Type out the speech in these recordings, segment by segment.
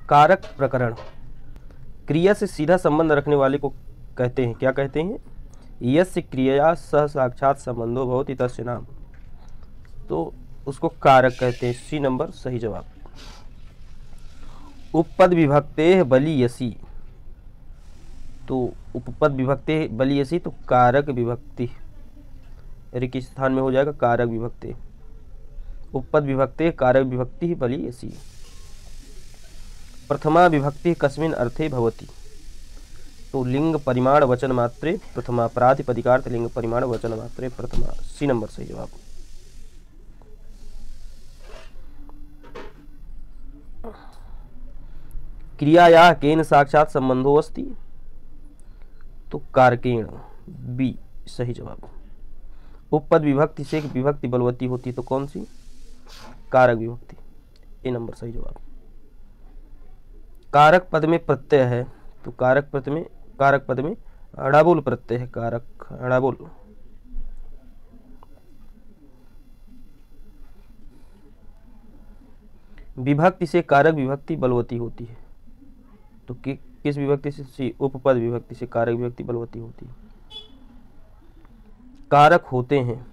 कारक प्रकरण क्रिया से सीधा संबंध रखने वाले को कहते हैं, क्या कहते हैं? यस्य क्रिया सह साक्षात संबंधो भवति तस्य नाम, तो उसको कारक कहते हैं। सी नंबर सही जवाब। उपपद विभक्ते बलियसी, तो उपपद विभक्ते बलियसी तो कारक विभक्ति, यानी किस स्थान में हो जाएगा? कारक विभक्ति। उपपद विभक्ते कारक विभक्ति बलियसी। प्रथमा विभक्ति कस्मिन् अर्थे भवति, तो लिंग परिमाण वचन मात्रे प्रथमा, प्रातिपदिकार्थ लिंग परिमाण वचन मात्रे प्रथमा। सी नंबर सही जवाब। क्रियाया केन साक्षात संबंधो अस्ति, तो कारकेण। बी सही जवाब। उपपद विभक्ति से विभक्ति बलवती होती तो कौन सी? कारक विभक्ति। ए नंबर सही जवाब। कारक पद में प्रत्यय है, तो कारक पद में अड़ाबुल प्रत्यय है, कारक अड़ाबुल। विभक्ति से कारक विभक्ति बलवती होती है, तो किस विभक्ति से? सी उपपद विभक्ति से कारक विभक्ति बलवती होती है। कारक होते हैं,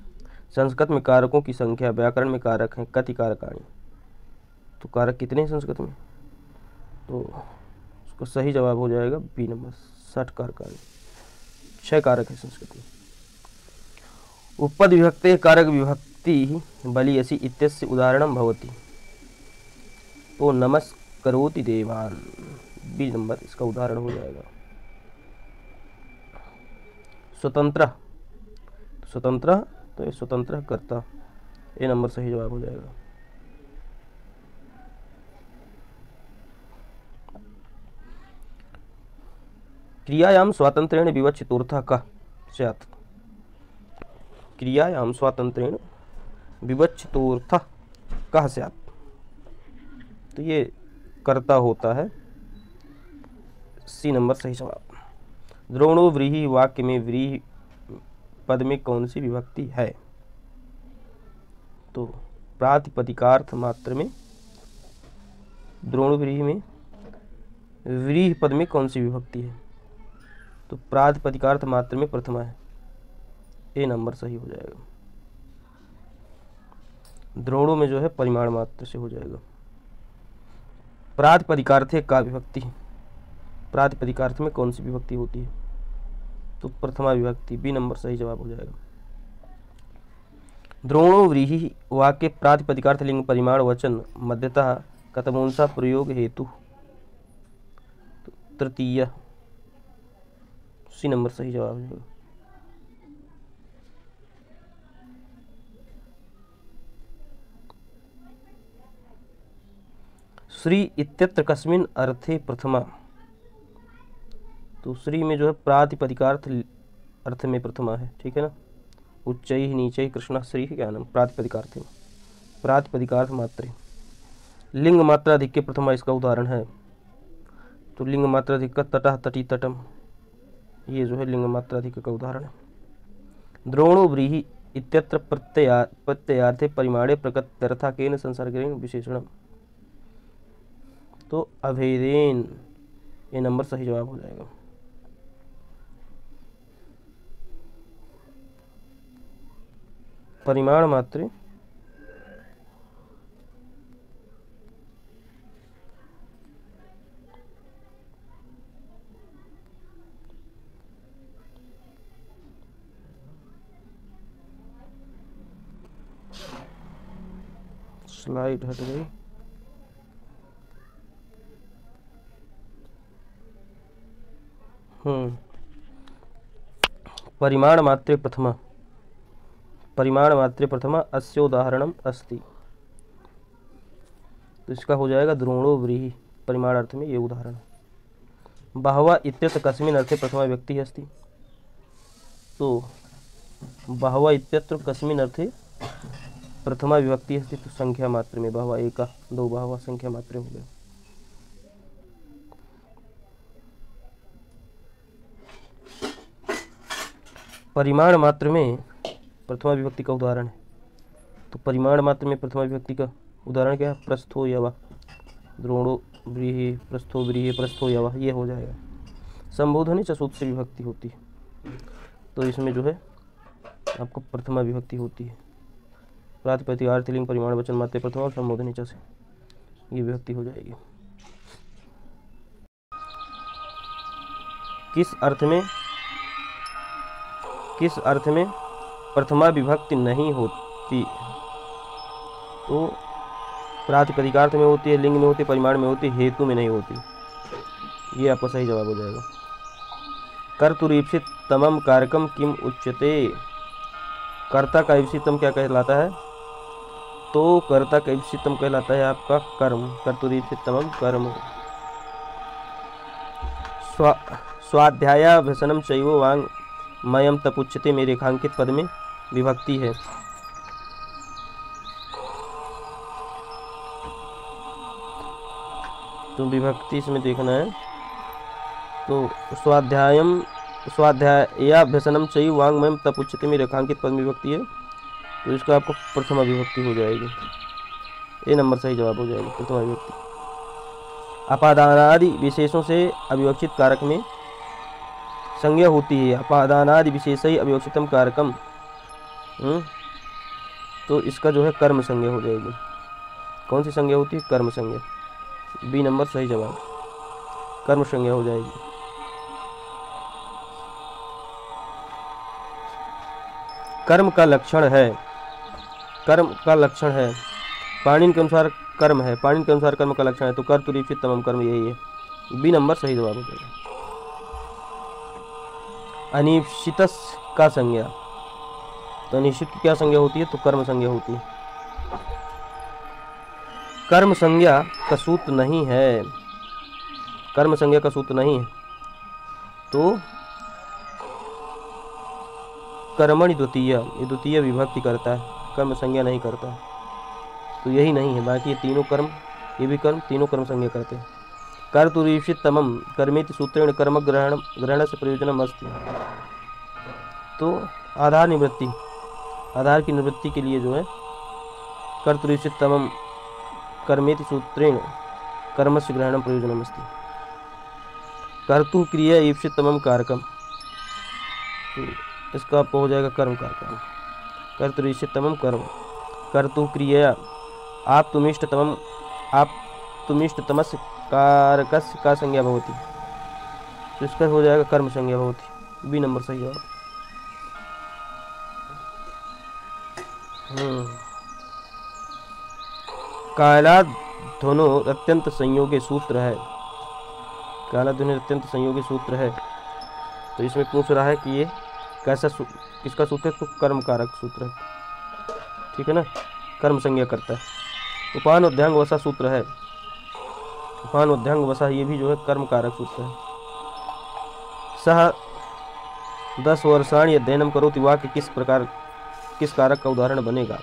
संस्कृत में कारकों की संख्या, व्याकरण में कारक हैं कति कारकाणि, तो कारक कितने हैं संस्कृत में? तो उसको सही जवाब हो जाएगा बी नंबर 60 कारकाणि, 6 कारक है संस्कृत में। उपपद विभक्ते कारक विभक्ति बलियसी इत्यस्य उदाहरणं भवति, तो नमस्करोति देवान्, बी नंबर इसका उदाहरण हो जाएगा। स्वतंत्र, स्वतंत्र तो ये स्वतंत्र कर्ता, ए नंबर सही जवाब हो जाएगा। क्रियायां स्वातंत्र्येण विवक्षितोऽर्थः कः स्यात्, क्रियायां स्वातंत्र्येण विवक्षितोऽर्थः कः स्यात्, तो ये कर्ता होता है। सी नंबर सही जवाब। द्रोणो व्रीहि वाक्य में व्रीहि पद में कौन सी विभक्ति है? तो प्रातिपदिकार्थ मात्र में द्रोणो व्रीहि में व्रीहि पद में कौन सी विभक्ति है? तो प्रातिपदिकार्थ मात्र में प्रथमा है, ए नंबर सही हो जाएगा। द्रोणों में जो है परिमाण मात्र से हो जाएगा। प्रातिपदिकार्थ का विभक्ति, प्रातिपदिकार्थ में कौन सी विभक्ति होती है? तो प्रथमा विभक्ति, बी नंबर सही जवाब हो जाएगा। द्रोणो व्रीहि वाक्य प्रातिपदिकार्थ लिंग परिमाण वचन मध्यतः कथमोंसा प्रयोग हेतु, तो तृतीय। सी नंबर सही जवाब हो जाएगा। श्री इत्यत्र कस्मिन् अर्थे प्रथमा, तो श्री में जो है प्रातिपदिकार्थ अर्थ में प्रथमा है, ठीक है ना। उच्चैः नीचैः कृष्णः श्री ज्ञानम, प्रातिपदिकार्थ में, प्रातिपदिकार्थ मात्रे। लिंग मात्राधिक के प्रथमा इसका उदाहरण है, तो लिंग मात्राधिक का तटः तटी तटम, ये जो है लिंग मात्राधिक का उदाहरण है। द्रोणो व्रीहि इत्यत्र प्रत्ययार्थे परिमाणे प्रकृत्यर्था केन संसर्गेण विशेषणम, तो अभेदेन, ये नंबर सही जवाब हो जाएगा। परिमाण मात्रे स्लाइड हट गई। परिमाण मात्रे प्रथमा, परिमाण मात्रे प्रथमा अस्य उदाहरणम अस्ति, तो इसका हो जाएगा द्रोणो व्रीहि, परिमाण अर्थ में ये उदाहरण है। बहवा इत्यत्र कस्मिन् अर्थे प्रथमा व्यक्ति अस्ति, तो बहवा इत्यत्र कस्मिन् अर्थे प्रथमा विभक्ति अस्ति, तो संख्या मात्र में बहवा, एका दो बहवा संख्या मात्र हो गए। परिमाण मात्र में प्रथमा विभक्ति का उदाहरण है, तो परिमाण मात्र में प्रथमा विभक्ति का उदाहरण क्या है? प्रस्थो यवा, द्रोणो व्रीहि प्रस्थो व्रीहि प्रस्थो यवः, ये हो जाएगा। संबोधनी च सूत्र से विभक्ति होती है, तो इसमें जो है आपको प्रथमा विभक्ति होती है। प्रातिपदिक आर्थिलिंग परिमाण वचन मात्रे प्रथमा और संबोधनी च से ये विभक्ति हो जाएगी। किस अर्थ में प्रथमा विभक्ति नहीं होती? तो प्रातिपदिकार्थ में होती है, लिंग में होती है, परिमाण में होती है, हेतु में नहीं होती। ये आपका सही जवाब हो जाएगा। कर्तुरीप्सित तमम कारकम किम उच्यते? कर्ता का ईप्सितम क्या कहलाता है? तो कर्ता का ईप्सितम कहलाता है आपका कर्म। कर्तुरीप्सित तमम कर्म। स्वाध्यायाभ्यसनम चैव वांग मयम तपुच्यते में रेखांकित पद में विभक्ति है। तो विभक्ति इसमें देखना है। तो स्वाध्यायाभ्यसनम चैव वांग्मयम तपुच्यते में रेखांकित पद में विभक्ति है, तो इसका आपको प्रथमा विभक्ति हो जाएगी। ए नंबर सही जवाब हो जाएगी, प्रथमा विभक्ति। अपादानादि विशेषों से अविवक्षित कारक में संज्ञा होती है। अपादानादि विशेषै अविवक्षितम कारकम, तो इसका जो है कर्म संज्ञा हो जाएगी। कौन सी संज्ञा होती है? कर्म संज्ञा। बी नंबर सही जवाब, कर्म संज्ञा हो जाएगी। कर्म का लक्षण है, कर्म का लक्षण है, पाणिनि के अनुसार कर्म है, पाणिनि के अनुसार कर्म का लक्षण है, तो कर्तुरीप्सित तमम कर्म यही है। बी नंबर सही जवाब हो जाएगा। अनिश्चितस का संज्ञा, तो अनिश्चित की क्या संज्ञा होती है? तो कर्म संज्ञा होती है। कर्म संज्ञा का सूत्र नहीं है, कर्म संज्ञा का सूत्र नहीं है, तो कर्मणि द्वितीय, ये द्वितीय विभक्ति करता है, कर्म संज्ञा नहीं करता, तो यही नहीं है। बाकी ये तीनों कर्म, ये भी कर्म, तीनों कर्म संज्ञा करते हैं। कर्तुरीप्सित तमम कर्मेति सूत्रेण कर्म ग्रहण से प्रयोजनम अस्ति। तो आधार निवृत्ति, आधार की निवृत्ति के लिए जो है कर्तुरीप्सित तमम कर्मेति सूत्रेण कर्मस्य ग्रहणम प्रयोजनम अस्ति। कर्तु क्रिया ईप्सित तमम कारकम, तो इसका आपको हो जाएगा कर्म कारकम। कर्तुरीप्सित तमम कर्म, कर्तु क्रिया आप तुमिष्टतमस्य कारकस्य का संज्ञा भवति, तो इसका हो जाएगा कर्म संज्ञा भवति। बी नंबर सही जवाब। कालाध्वनो अत्यंत संयोगी सूत्र है, कालाध्वनि अत्यंत संयोगी सूत्र है, तो इसमें पूछ रहा है कि ये कैसा किसका सूत्र है? तो कर्म कारक सूत्र है, ठीक है ना, कर्म संज्ञा करता है। उपान उद्यांग वसा सूत्र है, उपान उद्यांग वसा, ये भी जो है कर्म कारक सूत्र है। सह 10 वर्षाणि अध्ययनम करोति वाक्य किस कारक का उदाहरण बनेगा?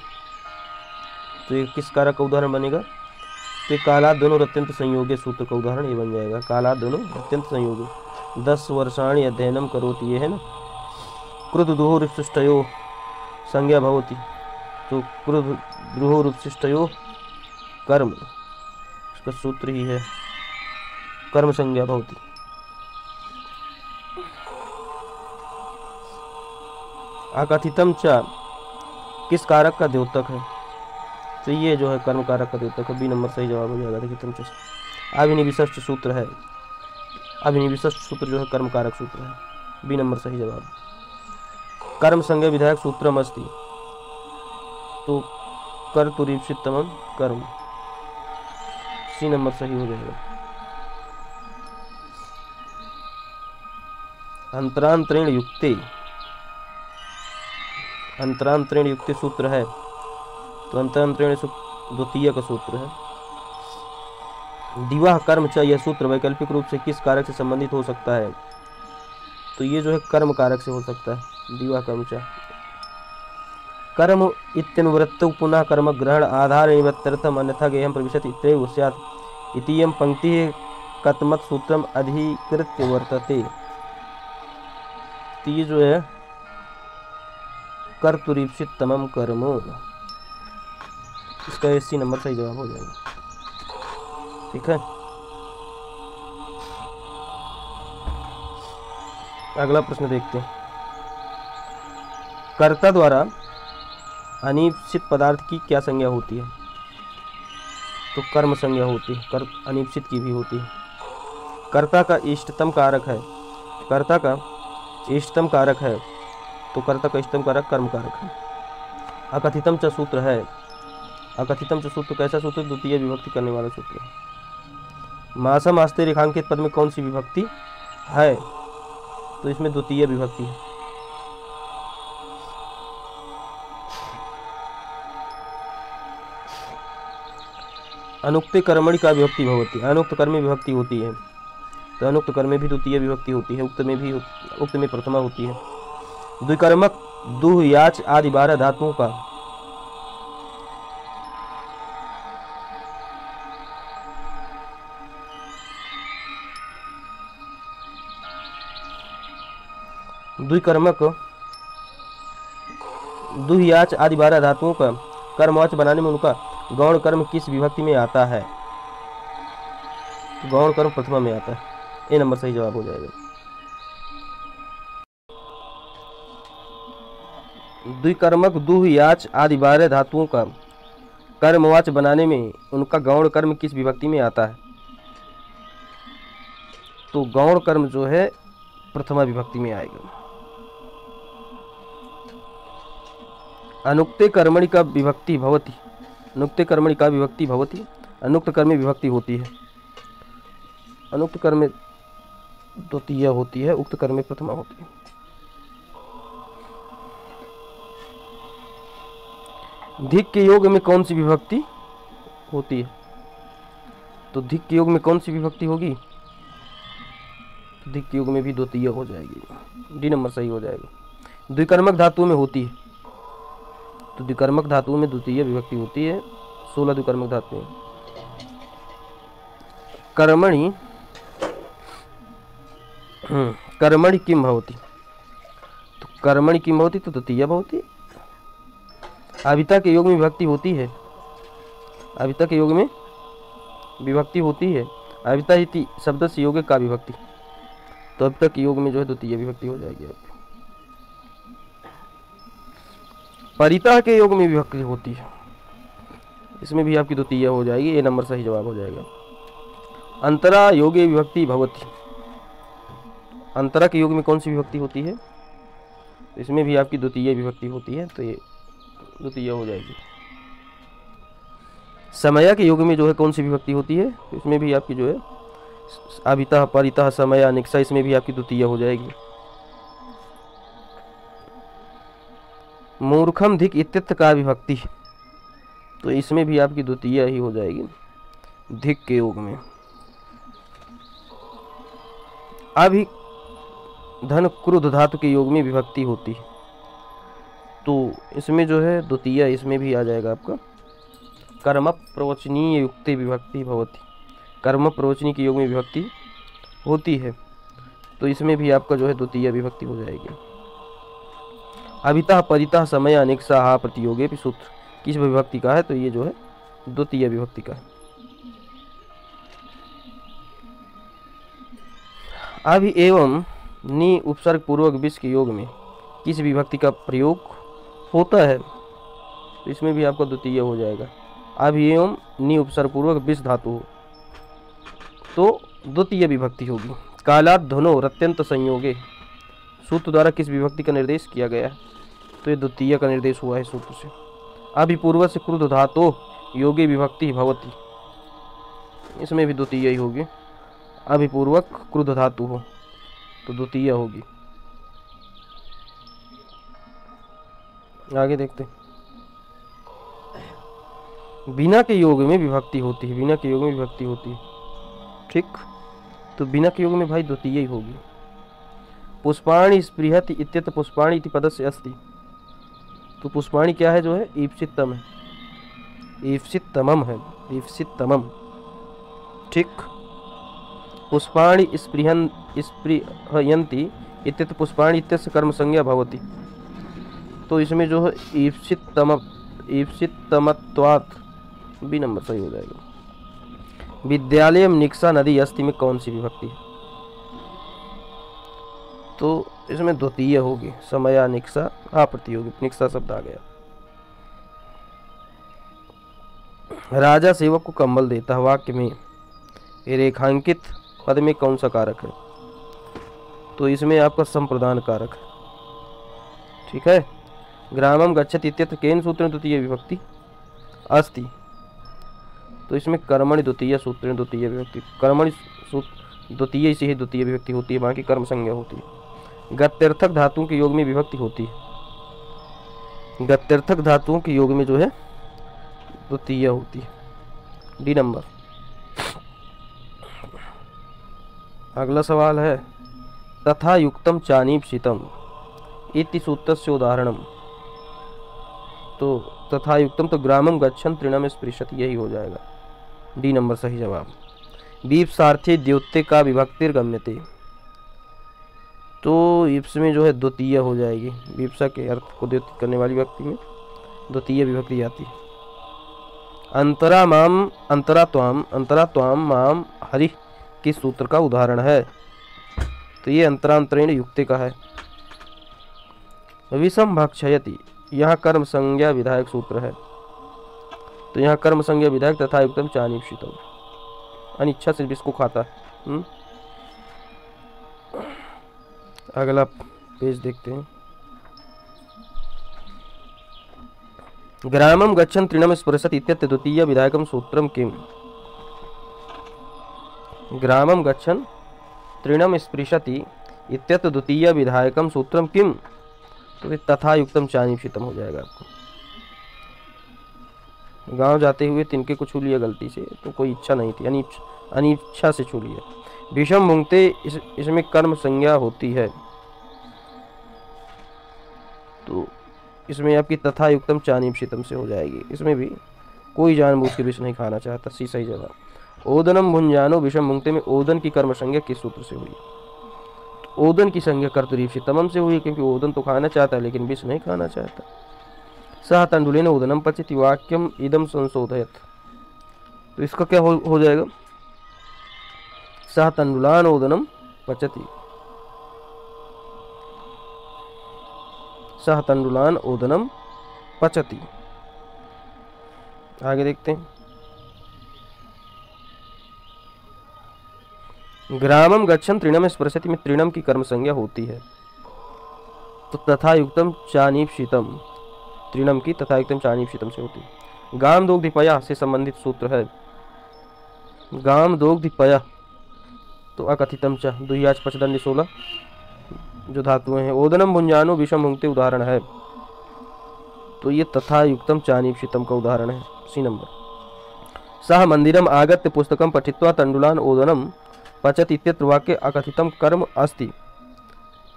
तो ये किस कारक का उदाहरण बनेगा? तो कालाध्वनो अत्यंत संयोगी सूत्र का उदाहरण ये बन जाएगा। कालाध्वनो अत्यंत संयोगी, 10 वर्षाणि अध्ययनम करोति, ये है ना। क्रुद्धुरुपशिष्टयो संज्ञा भवति, तो क्रुद्धुरुपशिष्टयो कर्म, इसका सूत्र ही है कर्म संज्ञा भवति। अकथितम च किस कारक का द्योतक है? तो ये जो है कर्म कारक का द्योतक है। बी नंबर सही जवाब हो जाएगा। देखिए तुम अभिनिविशिष्ट सूत्र है, अभिनिविशिष्ट सूत्र जो है कर्म कारक सूत्र है। बी नंबर सही जवाब। कर्म संज्ञा विधायक सूत्रम अस्ति, तो कर्तुरीप्सित तमम कर्म, सी नंबर सही हो जाएगा। अंतरांतरेण युक्ते, अंतरांतरेण युक्ते सूत्र है, तो अंतरांतरेण द्वितीय का सूत्र है। दिवा कर्म च, यह सूत्र वैकल्पिक रूप से किस कारक से संबंधित हो सकता है? तो ये जो है कर्म कारक से हो सकता है। दिवा कर्म च कर्म इत्यनुवृत्तौ पुनः कर्म ग्रहण आधार निवृत्त्यर्थम अन्यथा गेयं प्रविशति इत्येव स्यात् इतीयं पंक्तिः कतमत सूत्रम अधिकृत्य वर्तते। तो ये जो है कर्तुरीप्सित तमम कर्मो, इसका 80 नंबर सही जवाब हो जाएगा। ठीक है। अगला प्रश्न देखते हैं। कर्ता द्वारा अनिश्चित पदार्थ की क्या संज्ञा होती है? तो कर्म संज्ञा होती है। कर्म अनिश्चित की भी होती है। कर्ता का इष्टतम कारक है। कर्ता का इष्टतम कारक है तो कर्ता का इष्टतम कारक कर्म कारक है। अकथितम च सूत्र है। अकथितम च सूत्र कैसा सूत्र? द्वितीय विभक्ति करने वाला सूत्र है। मासम आस्ते रेखांकित पद में कौन सी विभक्ति है? तो इसमें द्वितीय विभक्ति है। अनुक्ते कर्मणि का विभक्ति भवति। अनुक्त कर्म में विभक्ति होती है तो अनुक्त कर्म में भी द्वितीय विभक्ति होती है। उक्त में प्रथमा होती है। द्विकर्मक दुह याच आदि 12 धातुओं का द्विकर्मक दुह याच आदि 12 धातुओं का कर्मवाच बनाने में उनका गौण कर्म किस विभक्ति में आता है? गौण कर्म प्रथमा में आता है। ए नंबर सही जवाब हो जाएगा। द्विकर्मक दुह याच आदि 12 धातुओं का कर्मवाच बनाने में उनका गौण कर्म किस विभक्ति में आता है? तो गौण कर्म जो है प्रथमा विभक्ति में आएगा। अनुक्ते कर्मणि का विभक्ति भवति। अनुक्ते कर्मणि का विभक्ति भवति। अनुक्त कर्म में विभक्ति होती है। अनुक्त कर्म में द्वितीय होती है। उक्त कर्म में प्रथमा होती है। धिक् के योग में कौन सी विभक्ति होती है? तो धिक् के योग में कौन सी विभक्ति होगी? तो धिक् के योग में भी द्वितीय हो जाएगी। डी नंबर सही हो जाएगा। द्विकर्मक धातु में होती है तो द्विकर्मक धातु में द्वितीय विभक्ति होती है। 16 द्विकर्मक धातु में। कर्मणि कर्मणि किम भवति। तो कर्मणि किम भवति तो द्वितीय भवति। अविता के योग में विभक्ति होती है। अविता के योग में विभक्ति होती है। अविता इति शब्द से योग का विभक्ति। तो अविता के योग में जो है द्वितीय विभक्ति हो जाएगी आपकी। परितः के योग में विभक्ति होती है। इसमें भी आपकी द्वितीय हो जाएगी। ये नंबर सही जवाब हो जाएगा। अंतरा योगे विभक्ति भवति। अंतरा के योग में कौन सी विभक्ति होती है? इसमें भी आपकी द्वितीय विभक्ति होती है तो ये द्वितीय हो जाएगी। समय के योग में जो है कौन सी विभक्ति होती है? इसमें भी आपकी जो है अभितः परितः समय अनिक्षा, इसमें भी आपकी द्वितीय हो जाएगी। मूर्खम धिक इत्यत्र का विभक्ति तो इसमें भी आपकी द्वितीय ही हो जाएगी धिक के योग में। अभी धन क्रुद्ध धातु के योग में विभक्ति होती है तो इसमें जो है द्वितीय इसमें भी आ जाएगा आपका। कर्म प्रवचनीय युक्ते विभक्ति भवति। कर्म प्रवचनी के योग में विभक्ति होती है तो इसमें भी आपका जो है द्वितीय विभक्ति हो जाएगी। अभितः परितः समय अनेक्षा हा प्रतियोगे भी सूत्र किस विभक्ति का है? तो ये जो है द्वितीय विभक्ति का है। अभि एवं नि उपसर्ग पूर्वक विष के योग में किस विभक्ति का प्रयोग होता है? तो इसमें भी आपका द्वितीय हो जाएगा। अभि एवं नि उपसर्ग पूर्वक विष धातु हो तो द्वितीय विभक्ति होगी। कालात् धनो रत्यंत संयोगे सूत्र द्वारा किस विभक्ति का निर्देश किया गया है? तो ये द्वितीय का निर्देश हुआ है सूत्र से। अभिपूर्व से क्रुद्ध धातो योगे विभक्ति भवति। इसमें भी द्वितीय ही होगी। अभिपूर्वक क्रुद्ध धातु हो तो द्वितीय होगी। आगे देखते हैं। बिना के योग में विभक्ति होती है। बिना के योग में विभक्ति होती है। ठीक, तो बिना के योग में भाई द्वितीय ही होगी। पुष्पाणि स्पृहति इत्यत्र पुष्पाणि इति पदस्य अस्ति। तो पुष्पाणि क्या है? जो है ईप्सितम है। ईप्सितमम है। ईप्सितमम। ठीक। पुष्पाणि स्पृहयन्ति इत्यत्र पुष्पाणि इत्यस्य कर्म संज्ञा भवति। तो इसमें जो है ईप्सितमत्वात् बी नंबर सही हो जाएगा। विद्यालयम निक्षा नदी अस्ति में कौन सी विभक्ति है? तो इसमें द्वितीय होगी, समया निक्सा अप्रतियोगी, निक्सा शब्द आ गया। राजा सेवक को कंबल देता है, वाक्य में रेखांकित पद में कौन सा कारक है? तो इसमें आपका संप्रदान कारक है, ठीक है। ग्रामम गच्छति इत्यत्र केन सूत्र द्वितीय विभक्ति अस्ति, तो इसमें कर्मणि द्वितीय सूत्र द्वितीय विभक्ति, कर्मणि द्वितीय से ही द्वितीय विभक्ति होती है, बाकी कर्म संज्ञा होती है। गत्यर्थक धातुओं के योग में विभक्ति होती है, गत्यर्थक धातुओं के योग में जो है द्वितीय होती है। D number. अगला सवाल है तथा युक्तम चानीपसितम इति सूत्रस्य उदाहरणम, तो तथा युक्तम तो ग्रामम गच्छन् तृणम स्पृशति, यही हो जाएगा। डी नंबर सही जवाब। वीप्सार्थे द्योत्य का विभक्तिर गम्यते, तो इसमें जो है द्वितीय हो जाएगी, वीप्सा के अर्थ को द्योतित करने वाली विभक्ति में द्वितीय विभक्ति आती है। अंतरा त्वाम माम हरि किस सूत्र का उदाहरण है? तो ये अंतरांतरेण युक्ते का है। विषम भक्षयति, यहाँ कर्म संज्ञा विधायक सूत्र है, तो यहाँ कर्म संज्ञा विधायक तथा युक्तम चानीपसितम, अनिच्छा से विष को खाता है। अगला पेज देखते हैं। ग्रामम गच्छन् तृणम स्पृशति इत्यत्र द्वितीय विधायकम सूत्रम किम? ग्रामम गच्छन् तृणम स्पृशति इत्यत्र द्वितीय विधायकम सूत्रम किम, तो तथा युक्तम चानीपसितम हो जाएगा आपको। गांव जाते हुए तिनके को छू लिया गलती से, तो कोई इच्छा नहीं थी, अनिच्छा से छू लिया। भीषम भुंक्ते, इसमें कर्म संज्ञा होती है, तो इसमें आपकी तथा युक्तम चानीपसितम से हो जाएगी। इसमें भी कोई जानबूझ के विष नहीं खाना चाहता, सी सही जवाब। ओदनम भुंजानो विषम भुंक्ते में ओदन की कर्म संज्ञा किस सूत्र से हुई? तो ओदन की संज्ञा कर्तरीपसितमम से हुई, क्योंकि ओदन तो खाना चाहता है लेकिन विष नहीं खाना चाहता। सह तंडुलेन ओदनम पचति वाक्यम इदम संशोधयत, तो इसका क्या हो जाएगा? सह तंडुलान ओदनम पचति, सह तंडुलान ओदनम पचति। आगे देखते हैं। ग्रामम गच्छन् तृणम स्पृशति में तृणम की कर्म संज्ञा होती है, तो तथा युक्तम चानीपसितम, तृणम की तथा युक्तम चानीपसितम से होती है। गाम दोग्धिपया से संबंधित सूत्र है, गाम दोग्धिपया, तो अकथितम च दुह्याच पचदंड 16 जो धातुएं हैं। ओदनम भुंजानो विषम भुंक्ते उदाहरण है, तो ये तथा युक्तम चानीपसितम का उदाहरण है, सी नंबर। सह मंदिरम आगत्य पुस्तकम पठित्वा तंडुलान ओदनम पचत इत्यत्र वाक्य अकथितम कर्म अस्ति,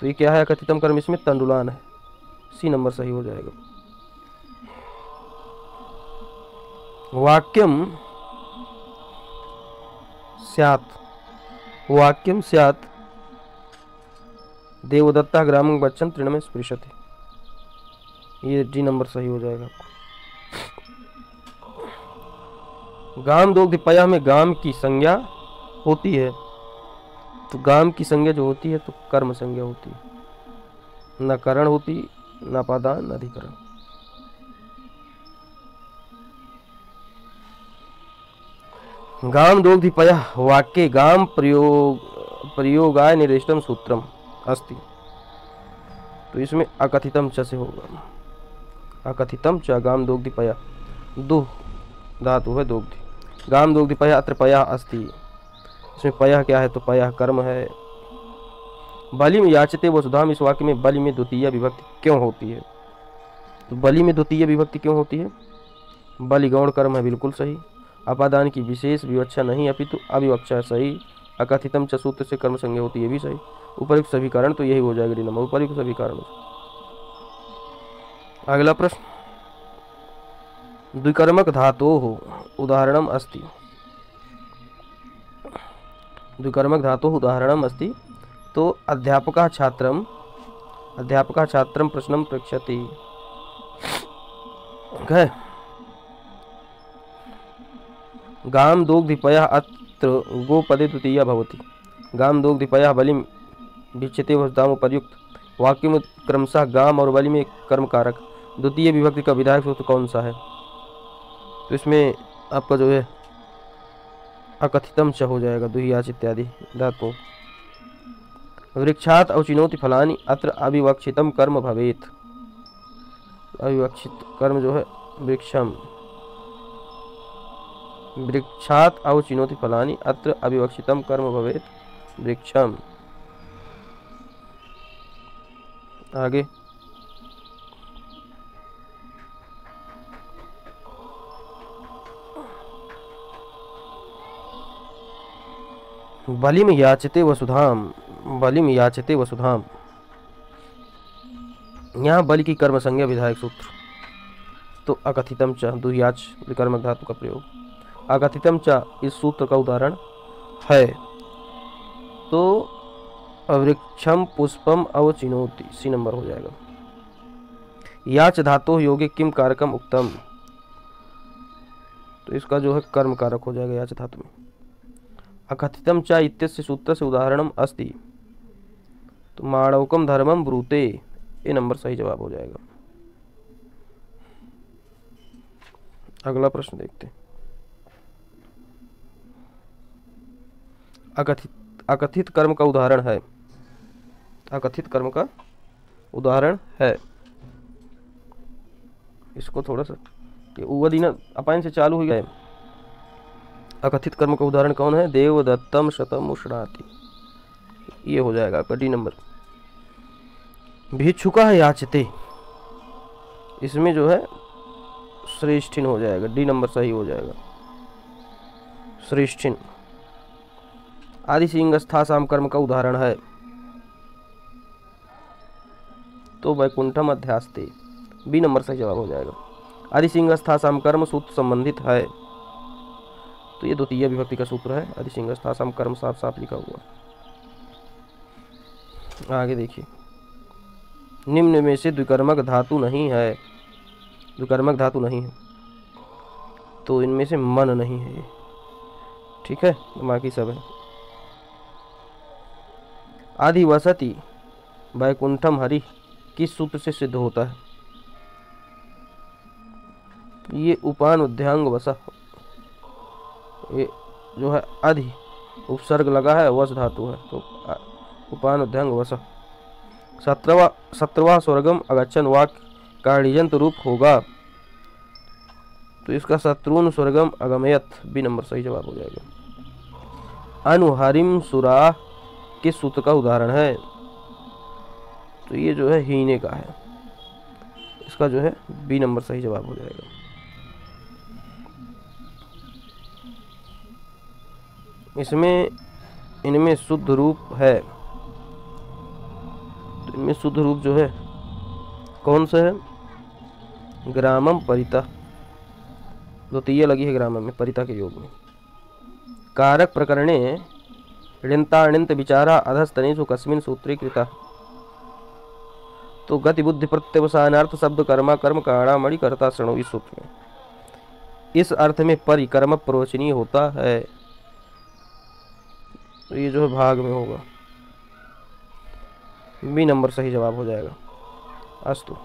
तो ये क्या है अकथितम कर्म? इसमें तंडुलान है, सी नंबर सही हो जाएगा। वाक्यम स्यात्, वाक्यम स्यात् देवदत्ता ग्रामं गच्छन् तृणम स्पृशति, ये डी नंबर सही हो जाएगा आपको। गाम दोग्धिपया में गाम की संज्ञा होती है, तो गाम की संज्ञा जो होती है तो कर्म संज्ञा होती है, न करण होती, न पादान, न अधिकरण। गाम दोग्धिपया वाक्ये गाम प्रयोगाय निर्दिष्टम सूत्रम अस्ति, तो इसमें अकथितम च से होगा, अकथितम च गाम दोग्धिपया, दो धातु है दोग्धि। गाम दोग्धिपया अत्र पया अस्ति, इसमें पयः क्या है? तो पयः कर्म है। बलिम याचते वसुधाम, इस वाक्य में बलि में द्वितीय विभक्ति क्यों होती है? तो बलि में द्वितीय विभक्ति क्यों होती है? बलि गौण कर्म है, बिल्कुल सही। अपादान की विशेष विवक्षा नहीं अपितु अविवक्षा है, सही। अकथितम च सूत्र से कर्म संज्ञा होती है, भी सही। उपयुक्त सभी कारण, तो यही हो जाएगा डी नंबर, उपयुक्त सभी कारण। अगला प्रश्न, द्विकर्मक धातोः उदाहरणम अस्ति, द्विकर्मक धातोः उदाहरणम अस्ति, तो अध्यापकः छात्रं प्रश्नं पृच्छति। गाम दोग्धिपयः अत्र गोपदे द्वितीया भवति। गाम दोग्धिपयः बलिं विच्छेते वसुधाम उपर्युक्त वाक्य में क्रमशः गाम और बलि में कर्म कारक द्वितीय विभक्ति का विधायक सूत्र कौन सा है? तो इसमें आपका जो है अकथितम च हो जाएगा, दुहियाच इत्यादि धातु। वृक्षात अवचिनोति फलानि अत्र अविवक्षितम कर्म भवेत। अविवक्षित कर्म जो है वृक्षम, वृक्षात अवचिनोति फलानि अत्र अविवक्षितम कर्म भवेत वृक्षम। आगे बलिम याचते वसुधाम, बलिम याचते वसुधाम। यहाँ बलि की कर्म संज्ञा विधायक सूत्र, तो अकथितम च दुहियाच विकर्मक धातु का प्रयोग। अकथितम च इस सूत्र का उदाहरण है। तो वृक्षम पुष्पम अवचिनोति, सी नंबर हो जाएगा। याच धातु योगे किम कारकम उक्तम, तो इसका जो है कर्म कारक हो जाएगा याच धातु में। अकथितम च इत्यस्य सूत्र से उदाहरणम अस्ति, तो माणवकम धर्मम ब्रूते, ये नंबर सही जवाब हो जाएगा। अगला प्रश्न देखते हैं। अकथित कर्म का उदाहरण है, अकथित कर्म का उदाहरण है। इसको थोड़ा सा ये उवदिन अपायन से चालू हो गया। अकथित कर्म का उदाहरण कौन है? देवदत्तम शतम उष्णाति, ये हो जाएगा आपका डी नंबर। भिक्षुका याचते, इसमें जो है श्रेष्ठिन हो जाएगा, डी नंबर सही हो जाएगा श्रेष्ठिन। आदि सिंहस्थासाम कर्म का उदाहरण है, तो वैकुंठम अध्यास्ते, बी नंबर सही जवाब हो जाएगा। आदि सिंहस्थासाम कर्म सूत्र संबंधित है, तो ये द्वितीय विभक्ति का सूत्र है। आदि सिंहस्थासाम कर्म साफ साफ लिखा हुआ। आगे देखिए, निम्न में से द्विकर्मक धातु नहीं है, द्विकर्मक धातु नहीं है, तो इनमें से मन नहीं है, ठीक है, बाकी सब है। आदि वसति वैकुंठम हरि किस सूत्र से सिद्ध होता है? ये उपान उद्यांग वसा, ये जो है अधि उपसर्ग लगा है, वस धातु है, तो उपान उद्यांग वसा। 17वां स्वर्गम अगच्छन वाक्य कारणिजंत रूप होगा, तो इसका शत्रुन स्वर्गम अगमयत, बी नंबर सही जवाब हो जाएगा। अनुहरिम सुरा किस सूत्र का उदाहरण है? तो ये जो है हीने का है, इसका जो है बी नंबर सही जवाब हो जाएगा। इसमें इनमें शुद्ध रूप है, तो इनमें शुद्ध रूप जो है कौन सा है? ग्रामम परिता, द्वितीय लगी है ग्रामम में, परिता के योग में। कारक प्रकरणे ऋणताणिंत विचारा अधस्तनेषु कस्मिन् सूत्रे कृता, तो गति बुद्धि प्रत्यवसानार्थ शब्द कर्मा कर्म काणामणि कर्ता श्रणु, इस सूत्र में इस अर्थ में परिकर्म प्रवचनीय होता है, तो ये जो है भाग में होगा, बी नंबर सही जवाब हो जाएगा। अस्तु।